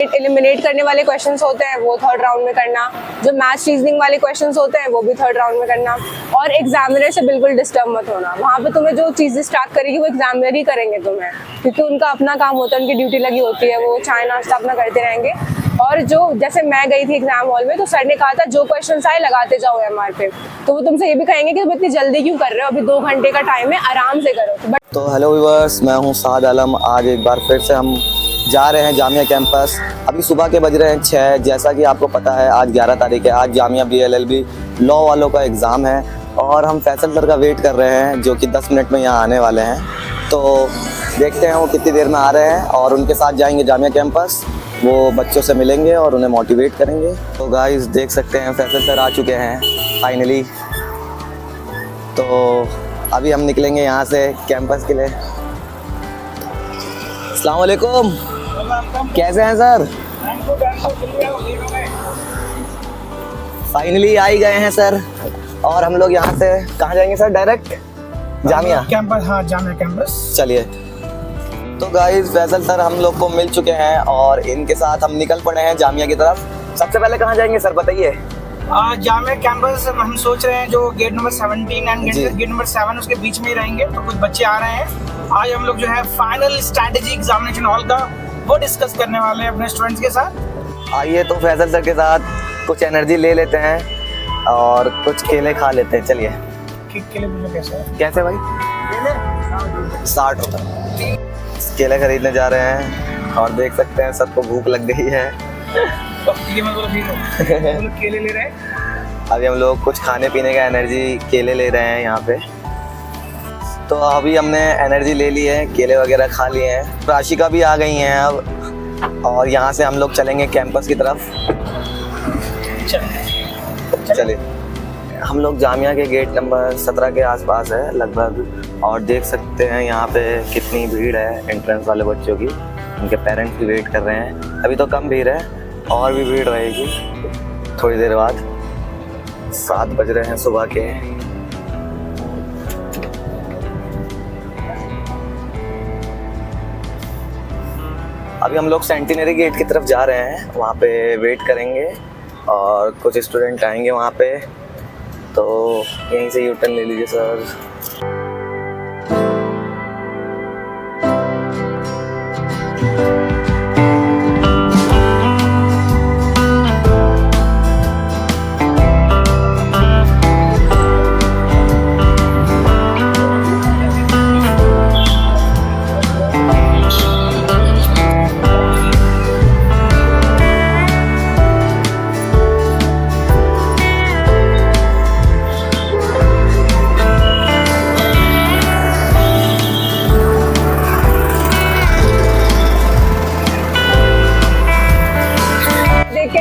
Eliminate करने वाले questions होते हैं वो थर्ड राउंड में करना, जो मैथ्स रीजनिंग वाले क्वेश्चंस होते हैं वो भी थर्ड राउंड में करना। और एग्जामिनर से बिल्कुल डिस्टर्ब मत होना, वहाँ पे तुम्हें जो चीज़ें स्टार्ट करेगी वो एग्जामिनर ही करेंगे तुम्हें, क्योंकि उनका अपना काम होता है, उनकी ड्यूटी लगी होती है, वो चाय नाश्ता अपना करते रहेंगे। और जो जैसे मैं गई थी एग्जाम हॉल में तो सर ने कहा था जो क्वेश्चन आए लगाते जाओ एमआर पे, तो वो तुमसे ये भी कहेंगे कि तुम इतनी जल्दी क्यों कर रहे हो, अभी 2 घंटे का टाइम है, आराम से करो। तो हेलो व्यूअर्स, मैं हूं साद आलम। आज एक बार फिर से हम जा रहे हैं जामिया कैंपस। अभी सुबह के बज रहे हैं 6। जैसा कि आपको पता है आज 11 तारीख है, आज जामिया BLLB लॉ वालों का एग्ज़ाम है और हम फैसल सर का वेट कर रहे हैं जो कि 10 मिनट में यहाँ आने वाले हैं। तो देखते हैं वो कितनी देर में आ रहे हैं और उनके साथ जाएंगे जामिया कैंपस, वो बच्चों से मिलेंगे और उन्हें मोटिवेट करेंगे। तो गाइस देख सकते हैं फैसल सर आ चुके हैं फाइनली। तो अभी हम निकलेंगे यहाँ से कैंपस के लिए। अस्सलाम वालेकुम, कैसे हैं सर? फाइनली आ ही गए हैं सर और हम लोग यहाँ से कहाँ जाएंगे सर? Direct Jamia campus. हाँ, जामिया कैंपस। चलिए। तो गाइस फैसल सर हम लोग को मिल चुके हैं और इनके साथ हम निकल पड़े हैं जामिया की तरफ। सबसे पहले कहाँ जाएंगे सर बताइए? जामिया कैंपस हम सोच रहे हैं जो gate number 17 and gate number 7 उसके बीच में ही रहेंगे। तो कुछ बच्चे आ रहे हैं, आज हम लोग जो है फाइनल स्ट्रैटेजी एग्जामिनेशन हॉल का वो डिस्कस करने वाले हैं अपने स्टूडेंट्स के साथ। आइए तो फैसल सर के साथ कुछ एनर्जी ले लेते हैं और कुछ केले खा लेते हैं। चलिए। केले मुझे कैसे भाई? 60 रुपये केले खरीदने जा रहे हैं और देख सकते हैं सबको भूख लग गई है। केले ले रहे हैं। अभी हम लोग कुछ खाने पीने का एनर्जी केले ले रहे हैं यहाँ पे। तो अभी हमने एनर्जी ले ली है, केले वगैरह खा लिए हैं। राशिका भी आ गई हैं अब और यहाँ से हम लोग चलेंगे कैंपस की तरफ। चलिए। हम लोग जामिया के गेट नंबर 17 के आसपास है लगभग और देख सकते हैं यहाँ पे कितनी भीड़ है एंट्रेंस वाले बच्चों की। उनके पेरेंट्स भी वेट कर रहे हैं। अभी तो कम भीड़ है और भी भीड़ रहेगी थोड़ी देर बाद। 7 बज रहे हैं सुबह के। अभी हम लोग सेंटिनरी गेट की तरफ जा रहे हैं, वहाँ पे वेट करेंगे और कुछ स्टूडेंट आएंगे वहाँ पे। तो यहीं से यू टर्न ले लीजिए सर।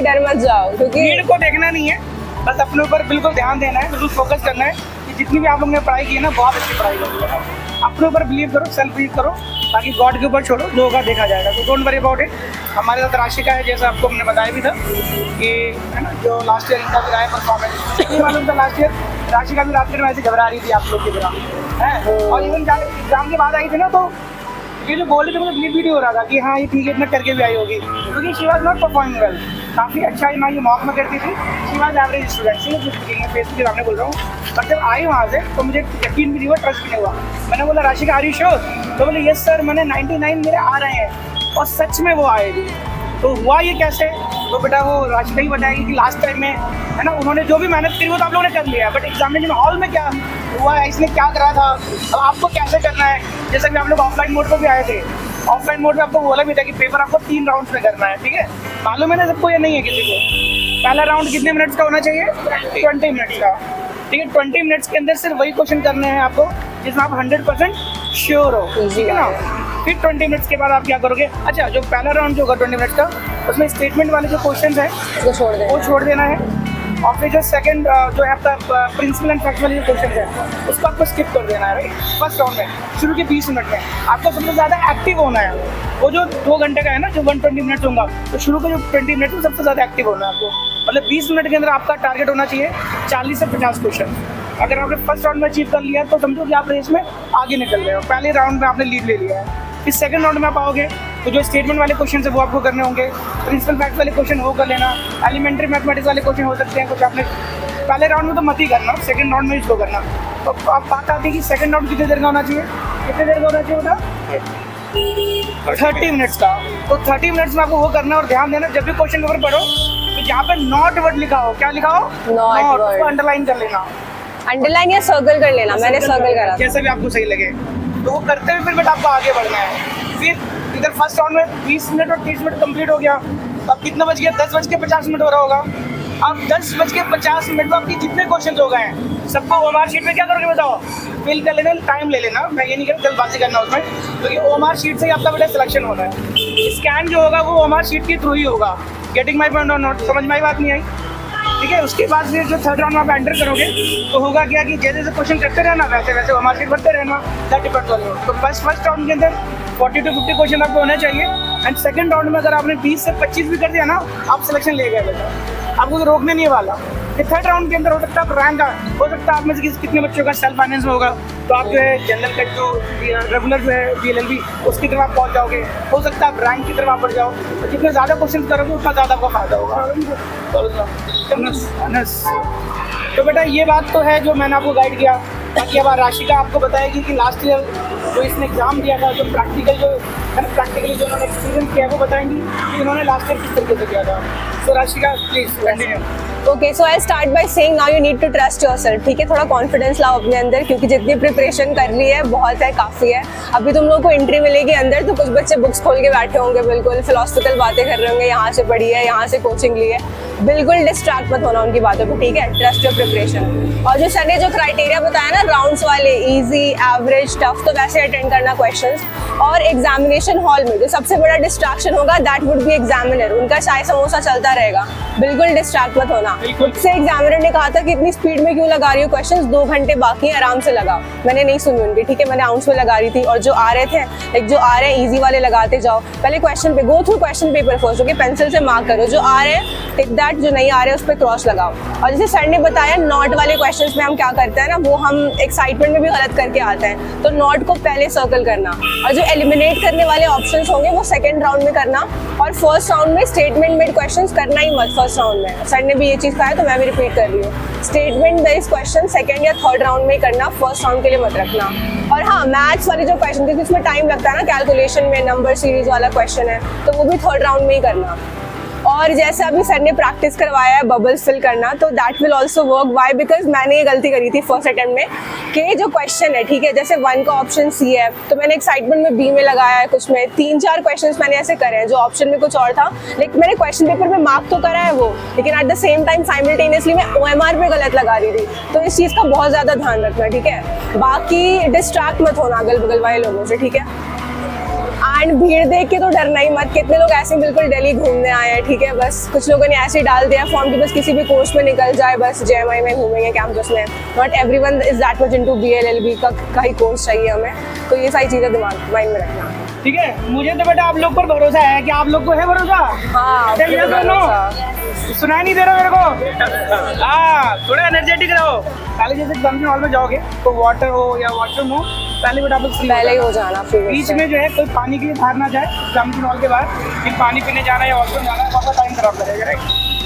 डर मत जाओ, क्योंकि भीड़ को देखना नहीं है, बस अपने ऊपर बिल्कुल ध्यान देना है, बिल्कुल फोकस करना है कि जितनी भी आप लोग ने पढ़ाई की है ना बहुत अच्छी पढ़ाई करो। अपने ऊपर बिलीव करो, सेल्फ बिलीव करो, ताकि गॉड के ऊपर छोड़ो, जो होगा देखा जाएगा। तो डोंट वरी अबाउट इट। हमारे साथ राशिका है, जैसा आपको हमने बताया भी था कि है ना, जो लास्ट ईयर इनका भी रहा है परफॉर्मेंस मालूम था। लास्ट ईयर राशिका भी रात में ऐसे घबरा रही थी आप लोग की तरह है, और इवन एग्जाम के बाद आई थी ना तो ये जो बोले थे मुझे बिलीव भी नहीं हो रहा था कि हाँ ये ठीक है इतना करके भी आई होगी, क्योंकि she was not performing well. काफ़ी अच्छा ना ये मॉक में करती थी। शी वाज एवरेज स्टूडेंट, मैं फेस के सामने बोल रहा हूँ। पर जब आई वहाँ से तो मुझे यकीन भी नहीं हुआ, ट्रस्ट भी नहीं हुआ। मैंने बोला राशिका आर यू श्योर? तो बोले यस सर, मैंने 99 मेरे आ रहे हैं, और सच में वो आएगी। तो हुआ ये कैसे? तो बेटा वो राशिका ही बताएगी कि लास्ट टाइम में है ना उन्होंने जो भी मेहनत करी वो तो आप लोगों ने कर लिया, बट एग्जामिनेशन हॉल में क्या हुआ है, इसने क्या करा था, अब आपको कैसे करना है। जैसे कि आप लोग ऑफलाइन मोड पर भी आए थे, ऑफलाइन मोड में आपको बोला भी था कि पेपर आपको 3 राउंड्स में करना है, ठीक है? मालूम है ना सबको या नहीं है किसी को? पहला राउंड कितने मिनट्स का होना चाहिए? 20 मिनट्स का, ठीक है? 20 मिनट्स के अंदर सिर्फ वही क्वेश्चन करने हैं आपको जिसमें आप 100% श्योर हो, ठीक है ना? फिर 20 मिनट्स के बाद आप क्या करोगे? अच्छा, जो पहला राउंड जो होगा 20 मिनट्स का, उसमें स्टेटमेंट वाले जो क्वेश्चन है वो छोड़ देना है। और फिर जो सेकंड जो है आपका प्रिंसिपल एंड फैक्ट वाले जो क्वेश्चन है उसको आपको स्किप कर देना है, राइट? फर्स्ट राउंड में शुरू के 20 मिनट में आपको सबसे ज़्यादा एक्टिव होना है। वो जो 2 घंटे का है ना, जो 120 मिनट्स होगा, तो शुरू के जो 20 मिनट में सबसे ज़्यादा एक्टिव होना है आपको। मतलब 20 मिनट के अंदर आपका टारगेट होना चाहिए 40 से 50 क्वेश्चन। अगर आपने फर्स्ट राउंड में अचीव कर लिया तो समझो कि आप रेस में आगे निकल रहे हो, पहले राउंड में आपने लीड ले लिया है। फिर सेकंड राउंड में आप आओगे तो जो स्टेटमेंट वाले क्वेश्चन है वो आपको करने होंगे, प्रिंसिपल फैक्ट वाले क्वेश्चन वो कर लेना, एलिमेंट्री मैथमेटिक्स वाले क्वेश्चन हो सकते हैं कुछ आपने पहले राउंड में तो मत ही करना, सेकंड राउंड में इसको करना। तो अब बात आती है कि सेकंड राउंड कितनी देर का होना चाहिए, कितने देर का होना चाहिए बेटा 30 मिनट्स का। तो 30 मिनट्स में आपको वो करना और ध्यान देना जब भी क्वेश्चन पेपर पढ़ो तो जहाँ पे नॉट वर्ड लिखा हो, क्या लिखा हो Not word. उसको अंडरलाइन कर लेना, अंडरलाइन या सर्कल कर लेना, मैंने सर्कल करा था। जैसे भी आपको सही लगे तो वो करते हुए फिर बेटा आपको आगे बढ़ना है। फिर इधर फर्स्ट राउंड में 20 मिनट और 30 मिनट कंप्लीट हो गया, तो अब कितना बच गया 10:50 हो रहा होगा। अब 10:50 में आपके जितने क्वेश्चन हो गए हैं सबको ओएमआर शीट में क्या करोगे बताओ, फिल कर लेना, टाइम ले लेना, मैं ये नहीं कह जल्दबाजी करना उसमें, क्योंकि ओएमआर शीट से ही आपका बेटा सिलेक्शन होना है। स्कैन जो होगा वो ओएमआर शीट के थ्रू ही होगा। गेटिंग माई पॉइंट और नॉट, समझ में आई बात नहीं आई, ठीक है। उसके बाद फिर जो थर्ड राउंड में आप एंटर करोगे तो होगा क्या कि जैसे जैसे क्वेश्चन करते रहना वैसे वैसे ओएमआर शीट भरते रहना, दैट डिपेंड्स ऑन यू। तो फर्स्ट राउंड के अंदर 40 to 50 क्वेश्चन आपको होने चाहिए, एंड सेकंड राउंड में अगर आपने 20 से 25 भी कर दिया ना आप सिलेक्शन ले गए बेटा, आपको तो रोकने नहीं वाला। फिर थर्ड राउंड के अंदर हो सकता है रैंक हो सकता है आप में से कितने बच्चों का सेल्फ फाइनेंस में होगा, तो आप जो है जनरल का जो रेगुलर जो है DLLB उसकी तरफ आप पहुंच जाओगे, हो सकता है आप रैंक की तरफ आप बढ़ जाओ। तो जितने ज़्यादा क्वेश्चन करोगे उतना ज़्यादा आपका फायदा होगा। तो बेटा ये बात तो है जो मैंने आपको गाइड किया। बाकी अब राशिका आपको बताएगी कि लास्ट ईयर जो इसने एग्जाम दिया था, जो प्रैक्टिकल जो है ना, प्रैक्टिकली जो उन्होंने एक्सपीरियंस किया है वो बताएंगी कि उन्होंने लास्ट ईयर किस तरीके से किया था। So Rashika please continue. Okay, so I start by saying now you need to trust yourself, ठीक है। थोड़ा कॉन्फिडेंस लाओ अपने अंदर, क्योंकि जितनी प्रिपरेशन कर ली है बहुत है, काफ़ी है। अभी तुम लोगों को एंट्री मिलेगी अंदर तो कुछ बच्चे बुक्स खोल के बैठे होंगे, बिल्कुल फिलोसफिकल बातें कर रहे होंगे, यहाँ से पढ़ी है, यहाँ से कोचिंग ली है। बिल्कुल डिस्ट्रैक्ट मत होना उनकी बातों पर, ठीक है। Trust your preparation. और जो सर ने जो क्राइटेरिया बताया ना राउंड्स वाले, इजी, एवरेज, टफ, तो वैसे अटेंड करना क्वेश्चंस। और एग्जामिनेशन हॉल में जो सबसे बड़ा डिस्ट्रैक्शन होगा दैट वुड बी एग्जामिनर, उनका चाय समोसा चलता रहेगा, बिल्कुल डिस्ट्रैक्ट मत होना। मुझसे एग्जामिनर ने कहा था कि इतनी स्पीड में क्यों लगा रही हो क्वेश्चंस, 2 घंटे बाकी हैं, आराम से लगाओ। मैंने नहीं सुनी उनकी, ठीक है, मैंने आउंस में लगा रही थी। और जो आ रहे थे लाइक जो आ रहे हैं इजी वाले लगाते जाओ, पहले क्वेश्चन पे go through question paper first, okay, pencil से मार्क करो, जो आ रहे हैं टिक दैट, जो नहीं आ रहे हैं उस पर क्रॉस लगाओ। और जैसे सर ने बताया नॉट वाले क्वेश्चंस में हम क्या करते हैं ना, वो हम एक्साइटमेंट में भी गलत करके आते हैं, तो नॉट को पहले सर्कल करना, और जो एलिमिनेट करने वाले ऑप्शंस होंगे वो सेकंड राउंड में करना, और फर्स्ट राउंड में स्टेटमेंट मेड क्वेश्चंस करना ही मत फर्स्ट राउंड में। सर ने भी ये चीज़ कहा है तो मैं भी रिपीट कर रही हूँ, स्टेटमेंट बेस्ड क्वेश्चन सेकंड या थर्ड राउंड में करना, फर्स्ट राउंड के लिए मत रखना। और हाँ, मैथ्स वाले जो क्वेश्चन, क्योंकि इसमें टाइम लगता है ना, कैलकुलेशन में नंबर सीरीज वाला क्वेश्चन है, तो वो भी थर्ड राउंड में ही करना। और जैसे अभी सर ने प्रैक्टिस करवाया है बबल्स फिल करना, तो that will also work. Why? Because मैंने ये गलती करी थी फर्स्ट अटेम्प्ट में कि जो क्वेश्चन है, ठीक है, जैसे 1 का ऑप्शन सी है तो मैंने एक्साइटमेंट में बी में लगाया है, कुछ में 3-4 क्वेश्चंस मैंने ऐसे करे हैं जो ऑप्शन में कुछ और था, लेकिन मैंने क्वेश्चन पेपर में मार्क तो करा है वो, लेकिन at the same time simultaneously मैं OMR पे गलत लगा रही थी। तो इस चीज़ का बहुत ज़्यादा ध्यान रखना, ठीक है। बाकी डिस्ट्रैक्ट मत होना अगल बगल वाले लोगों से, ठीक है। एंड भीड़ देख के तो डरना ही मत, कितने लोग ऐसे बिल्कुल दिल्ली घूमने आए हैं, ठीक है, बस कुछ लोगों ने ऐसे ही डाल दिया फॉर्म कि बस किसी भी कोर्स में निकल जाए, बस JMI में घूमेंगे कैंपस में। Not everyone is that much into BLLB का ही कोर्स चाहिए हमें, तो ये सारी चीज़ें दिमाग माइंड में रखना, ठीक है। मुझे तो बेटा आप लोग पर भरोसा है, कि आप लोग को है भरोसा? हाँ, सुनाई नहीं दे रहा मेरे को? हाँ, थोड़ा एनर्जेटिक रहो। पहले जैसे एग्जामिनेशन हॉल में जाओगे तो वाटर हो या वॉशरूम हो, पहले बेटा आप लोग पहले ही हो जाना, फिर बीच में जो है कोई पानी के लिए बाहर ना जाए एग्जामिनेशन हॉल के बाहर, कि पानी पीने जाना है या वॉशरूम जाना है, वहाँ टाइम खराब करेगा, राइट।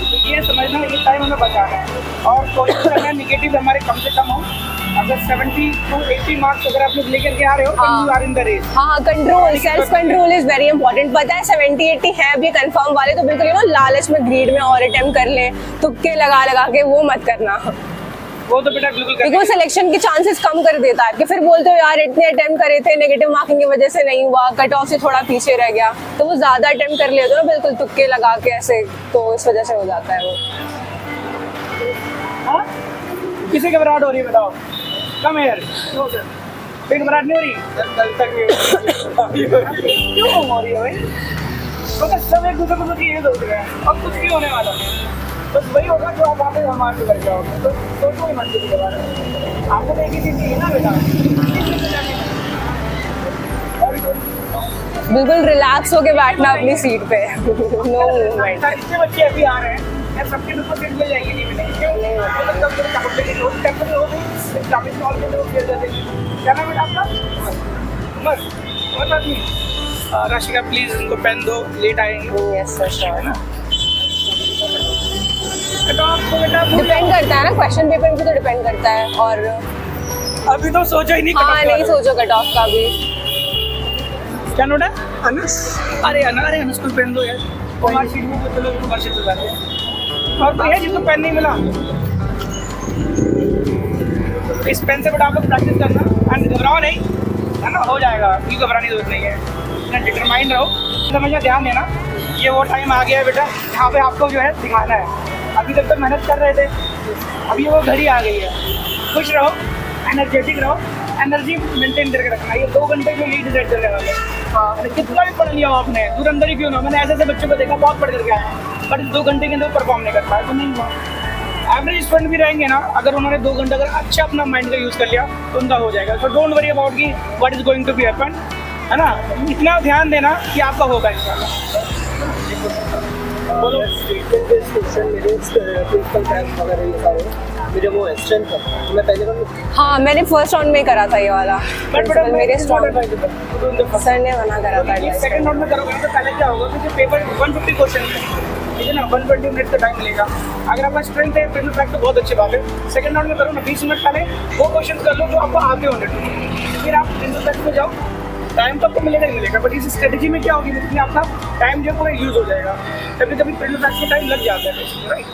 तो ये समझना ये टाइम हमें बचाना है, और कोशिश करना है निगेटिव हमारे कम से कम हो। अगर 70 to 80 मार्क्स अगर आप लोग लेकर के आ रहे हो तो you are in the race. हाँ, control, self control is very important. पता है 70-80 है अभी कंफर्म वाले, तो बिल्कुल लालच में ग्रीड में और अटेम्प्ट कर ले, तुक्के लगा लगा के, वो मत करना। वो तो बेटा बिल्कुल क्योंकि वो सिलेक्शन के चांसेस कम कर देता है, कि फिर बोलते हो यार इतने अटेम्प्ट करे थे, नेगेटिव मार्किंग की वजह से नहीं हुआ, कट ऑफ से थोड़ा पीछे रह गया, तो वो ज्यादा अटेम्प्ट कर लेते हो ना बिल्कुल तुक्के लगा के ऐसे, तो इस वजह से हो जाता है वो। हाँ, किसी घबराहट हो रही है बताओ? कम यार, पेट घबराहट नहीं हो रही? क्यों हो रही है भाई? पता सब एक दूसरे को ये सोच रहे हैं, अब कुछ नहीं होने वाला, बस वही होगा जो आप वहाँ पे हमारे से कर जाओगे, तो सोचो ही मत किसी के बारे में। आपको तो एक ही चीज़ चाहिए ना बेटा, बिल्कुल रिलैक्स होके बैठना अपनी सीट पे, नो मूवमेंट। इतने बच्चे अभी आ रहे हैं यार, सबके बिल्कुल सीट मिल जाएगी, नहीं मिलेगी, क्यों? मतलब टेम्परेरी हो गई, ट्रैफिक सॉल्व करने को फिर देते। क्या नाम है आपका? उमर आदमी, राशिका प्लीज इनको पेन दो, लेट आएंगे यस सर श्योर। है ना। बेटा आपको बेटा डिपेंड करता है ना, क्वेश्चन पेपर पे तो डिपेंड करता है। और अभी तो सोचो ही नहीं हाँ cutoff के नहीं बारे में। सोचो कट ऑफ का भी। क्या नोट है? अनस। अरे अनस को पेन दो यार। कुमार शीट में तो चलो कुमार शीट पे बैठे हैं। और कोई है जिसको पेन नहीं मिला? इस पेन से बेटा आप लोग प्रैक्टिस करना एंड घबराओ नहीं, है ना, हो जाएगा, कोई घबराने की जरूरत नहीं है। इतना डिटरमाइंड रहो, समझना, ध्यान देना। ये वो टाइम आ गया है बेटा यहाँ पे आपको जो है दिखाना है। अभी तक तो मेहनत कर रहे थे, अभी वो घड़ी आ गई है। खुश रहो, एनर्जेटिक रहो, एनर्जी मेंटेन करके रखना। ये 2 घंटे जो लीड डिसाइड करने वाले हाँ, कितना भी पढ़ लिया हो आपने, दूरंदर ही क्यों ना, मैंने ऐसे ऐसे बच्चों को देखा बहुत पढ़ करके आए, बट इस 2 घंटे के अंदर परफॉर्म नहीं कर पाया, तो नहीं हुआ। एवरेज स्टूडेंट भी रहेंगे ना, अगर उन्होंने 2 घंटे अगर अच्छा अपना माइंड का यूज़ कर लिया तो उनका हो जाएगा। सो डोंट वरी अबाउट कि what is going to be happen, है ना। इतना ध्यान देना कि आपका होगा इंशाल्लाह। मेरे वो एक्सटेंड था, मैं पहले हाँ मैंने फर्स्ट राउंड में ही करा था ये वाला, प्रिंसिपल मेरे स्ट्रॉन्ग सर ने मना करा था advice सेकंड राउंड में करोगे तो पहले क्या होगा, क्योंकि पेपर 150 क्वेश्चन है, ठीक है ना, 120 मिनट का टाइम मिलेगा। अगर आपका स्ट्रेंथ है प्रिंसिपल फैक्ट तो बहुत अच्छी बात है। सेकंड राउंड में करो ना, 20 मिनट पहले वो क्वेश्चन कर लो जो आपको आते होंगे, फिर आप प्रिंसिपल फैक्ट में जाओ, टाइम तो आपको मिलेगा ही मिलेगा, बट इस स्ट्रेटजी में क्या होगी कि आपका टाइम जो है पूरा यूज हो जाएगा। कभी कभी प्रिंसिपल फैक्ट में टाइम लग जाता है, राइट,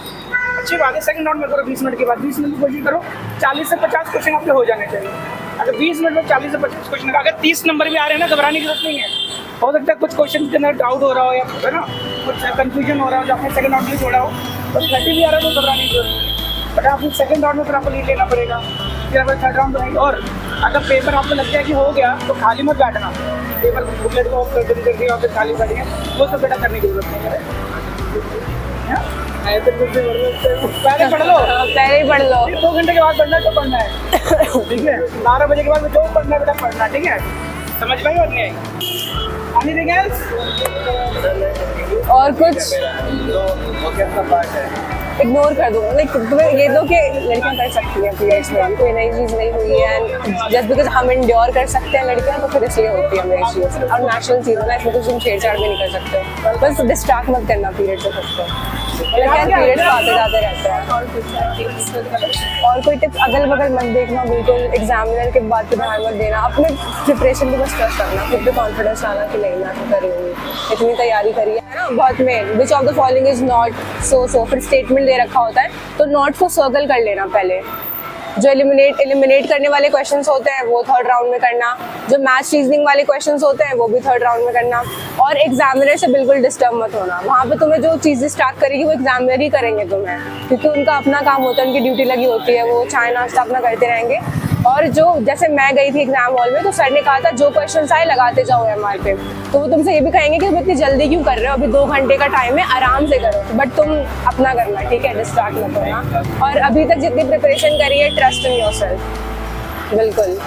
अच्छी बात है। सेकंड राउंड में करो 20 मिनट के बाद, 20 मिनट की कोशिश करो 40 से 50 क्वेश्चन आपके हो जाने चाहिए। अगर 20 मिनट में 40 से 50 क्वेश्चन, अगर 30 नंबर भी आ रहे हैं ना, घबराने की जरूरत नहीं है। हो सकता है कुछ क्वेश्चन के अंदर डाउट हो रहा हो या है ना कुछ कंफ्यूजन हो रहा हो जो आपने सेकंड राउंड में छोड़ा हो, तो 30 भी आ रहा है तो घबराने की जरूरत नहीं है। बट आपको सेकंड राउंड में फिर आपको लीड लेना पड़ेगा, फिर आपको थर्ड राउंड रहेगी। और अगर पेपर आपको लग जाए कि हो गया तो खाली मत बैठना, पेपर बुकलेट को ऑफ कर देंगे और फिर खाली बैठेंगे, वो सब बेटा करने की जरूरत नहीं है। पहले पढ़ लो, पहले ही पढ़ लो। 2 घंटे के बाद पढ़ना है तो पढ़ना है, ठीक है। 12 बजे के बाद जो पढ़ना है बेटा पढ़ना, ठीक है, समझ पाई और नहीं आई? Anything else? और कुछ इग्नोर कर दो, लाइक तुम्हें ये दो कि लड़कियां कर सकती हैं पीरियड्स में, कोई नई चीज़ नहीं हुई है, एंड जस्ट बिकॉज हम इंड्योर कर सकते हैं लड़कियां तो फिर इसलिए होती है मेरी चीज़। और नेशनल चीज़ है, इसमें कुछ तुम छेड़छाड़ भी नहीं कर सकते, बस डिस्ट्रैक्ट मत करना पीरियड से खुद को। लड़कियां पीरियड्स आते जाते रहते हैं। और कोई टिप्स अगल बगल मत देखना, बिल्कुल एग्जामिनर के बाद पे ध्यान मत देना, अपने प्रिपरेशन को बस ट्रस्ट करना, खुद पे कॉन्फिडेंस आना कि नहीं मैं तो करी हूँ, इतनी तैयारी करी है ना। बहुत main, which of the following is not so, फिर स्टेटमेंट दे रखा होता है तो नॉट को सर्कल कर लेना पहले। जो एलिमिनेट करने वाले क्वेश्चंस होते हैं वो थर्ड राउंड में करना, जो मैथ्स रीजनिंग वाले क्वेश्चंस होते हैं वो भी थर्ड राउंड में करना। और एग्जामिनर से बिल्कुल डिस्टर्ब मत होना, वहाँ पे तुम्हें जो चीज़ें स्टार्ट करेगी वो एग्जामिनर ही करेंगे तुम्हें, क्योंकि उनका अपना काम होता है, उनकी ड्यूटी लगी होती है, वो चाय नाश्ता अपना करते रहेंगे। और जो जैसे मैं गई थी एग्जाम हॉल में तो सर ने कहा था जो क्वेश्चन आए लगाते जाओ एमआर पे, तो वो तुमसे ये भी कहेंगे कि तुम इतनी जल्दी क्यों कर रहे हो, अभी 2 घंटे का टाइम है, आराम से करो, बट तुम अपना करना, ठीक है, डिस्ट्रैक्ट मत होना। और अभी तक जितनी प्रिपरेशन करी है ट्रस्ट इन योरसेल्फ, बिल्कुल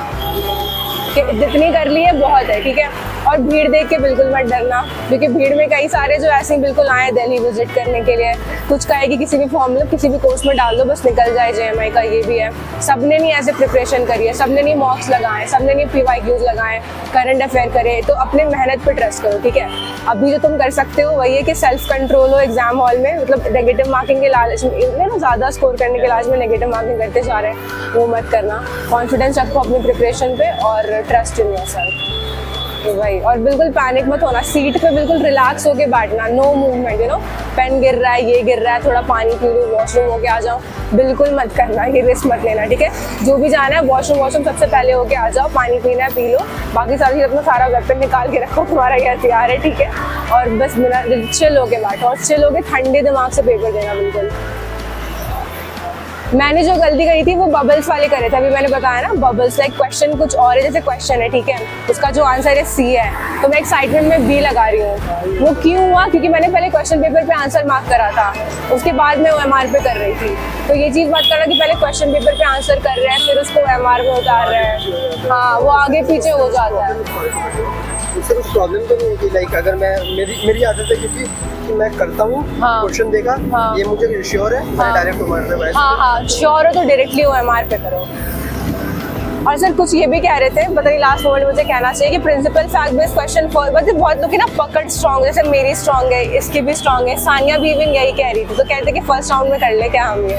कि जितनी कर ली है बहुत है, ठीक है। और भीड़ देख के बिल्कुल मत डरना, क्योंकि भीड़ में कई सारे जो ऐसे ही बिल्कुल आए दिल्ली विजिट करने के लिए, कुछ कहेगी किसी भी फॉर्म में किसी भी कोर्स में डाल दो बस निकल जाए जेएमआई का, ये भी है। सबने नहीं ऐसे प्रिपरेशन करी है, सबने नहीं मॉक्स लगाए, सबने नहीं PYQs लगाए, करंट अफेयर करे, तो अपने मेहनत पे ट्रस्ट करो, ठीक है। अभी जो तुम कर सकते हो वही है कि सेल्फ कंट्रोल हो एग्जाम हॉल में, मतलब नेगेटिव मार्किंग के लालच में ना, ज़्यादा स्कोर करने के लालच में नेगेटिव मार्किंग करते जा रहे हैं, वो मत करना। कॉन्फिडेंस रखो अपनी प्रिपरेशन पे और ट्रस्ट इन योरसेल्फ, वही। और बिल्कुल पैनिक मत होना, सीट पे बिल्कुल रिलैक्स होके बैठना, no movement, you know, pen गिर रहा है, ये गिर रहा है, थोड़ा पानी पी लूँ, वॉशरूम होके आ जाओ, बिल्कुल मत करना, ये रिस्क मत लेना, ठीक है। जो भी जाना है वॉशरूम सबसे पहले होके आ जाओ, पानी पीना है पी लो, बाकी सारी चीज़ अपना सारा वेपन निकाल के रखो, तुम्हारा ये हथियार है, ठीक है। और बस बिना चिल होके बैठो, और चिल होके ठंडे दिमाग से पेपर देना बिल्कुल। मैंने जो गलती करी थी वो बबल्स वाले करे थे, अभी मैंने बताया ना, बबल्स लाइक क्वेश्चन कुछ और है, जैसे क्वेश्चन है, ठीक है, उसका जो आंसर है C है, तो मैं एक्साइटमेंट में B लगा रही हूँ। वो क्यों हुआ? क्योंकि मैंने पहले क्वेश्चन पेपर पे आंसर मार्क करा था, उसके बाद मैं OMR पे कर रही थी। तो ये चीज़ मत करना कि पहले क्वेश्चन पेपर पे आंसर कर रहे हैं फिर उसको OMR में उतार रहे हैं, हाँ वो आगे पीछे हो जाता है। उससे कुछ प्रॉब्लम तो नहीं होती, लाइक अगर मैं मेरी आदत है क्योंकि कि मैं करता हूँ, क्वेश्चन देखा, ये मुझे श्योर है, मैं डायरेक्ट OMR पे हाँ श्योर हो तो डायरेक्टली OMR पे करो। और सर कुछ ये भी कह रहे थे, पता नहीं लास्ट मोमेंट मुझे कहना चाहिए कि प्रिंसिपल फैक्ट बेस्ड क्वेश्चन मतलब बहुत लोग की ना पकड़ स्ट्रॉन्ग, जैसे मेरी स्ट्रॉन्ग है, इसकी भी स्ट्रॉन्ग है, सानिया भी इवन यही कह रही थी, तो कहते कि फर्स्ट राउंड में कर ले क्या हम ये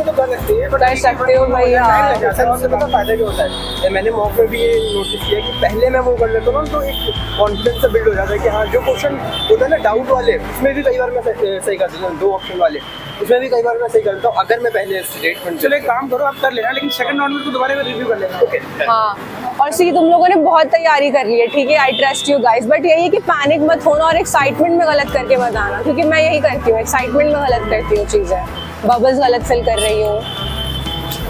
तो कर सकते हैं, कर सकते हो भाई। हाँ उससे पता फायदा क्या होता है, मैंने मॉक में भी ये नोटिस किया कि पहले मैं वो कर लेता हूँ तो एक कॉन्फिडेंस से बिल्ड हो जाता है कि हाँ जो क्वेश्चन होता है ना डाउट वाले, उसमें भी कई बार मैं सही कर देता हूँ, 2 ऑप्शन वाले उसमें भी कई बार मैं सही करता हूँ अगर मैं पहले स्टेटमेंट। चलो एक काम करो, आप कर लेना, लेकिन सेकंड राउंड में तो दोबारा रिव्यू कर लेना। ओके हाँ। और सी तुम लोगों ने बहुत तैयारी कर ली है, ठीक है, I trust you guys, but यही है कि पैनिक मत होना और एक्साइटमेंट में गलत करके मत आना, क्योंकि मैं यही करती हूँ, एक्साइटमेंट में गलत करती हूँ चीज़ें, बबल्स गलत फिल कर रही हूँ,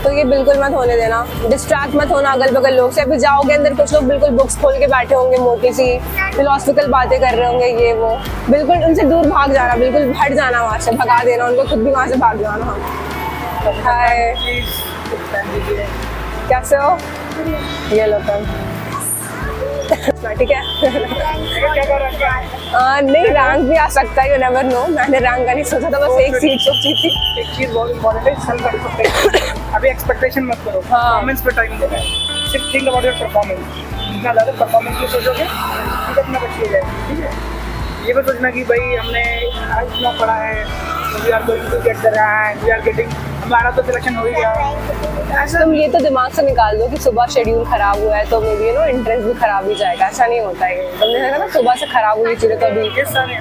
तो ये बिल्कुल मत होने देना, डिस्ट्रैक्ट मत होना अगल बगल लोग से। अभी जाओगे अंदर, कुछ लोग बिल्कुल बुक्स खोल के बैठे होंगे, मोटी सी फिलोसफिकल बातें कर रहे होंगे, ये वो, बिल्कुल उनसे दूर भाग जाना, बिल्कुल हट जाना वहाँ से, भगा देना उनको, खुद भी वहाँ से भाग जाना। हाय, कैसे हो? ये लो तुम, ठीक है। क्या कर रहा है? नहीं, रैंक भी आ सकता है, यू नेवर नो, मैंने रैंक का नहीं सोचा था, बस एक सीट सोची थी। एक चीज बहुत इंपॉर्टेंट है, सेल्फ एक्सपेक्टेशन। अभी एक्सपेक्टेशन मत करो, परफॉर्मेंस पे टाइम देना है, सिर्फ थिंक अबाउट योर परफॉर्मेंस। जितना ज़्यादा परफॉर्मेंस में सोचोगे उतना बच्चे हो जाएगा, ठीक है। ये भी सोचना कि भाई हमने आज इतना पढ़ा है, we are going to get the rank, we are getting, हमारा तो सिलेक्शन हो ही गया। ऐसा तुम ये तो दिमाग से निकाल दो कि सुबह शेड्यूल खराब हुआ है तो मे बी इंटरेस्ट भी खराब ही जाएगा, ऐसा नहीं होता है। तुमने देखा ना सुबह से खराब हुई चीज़ें तो अभी ये सारे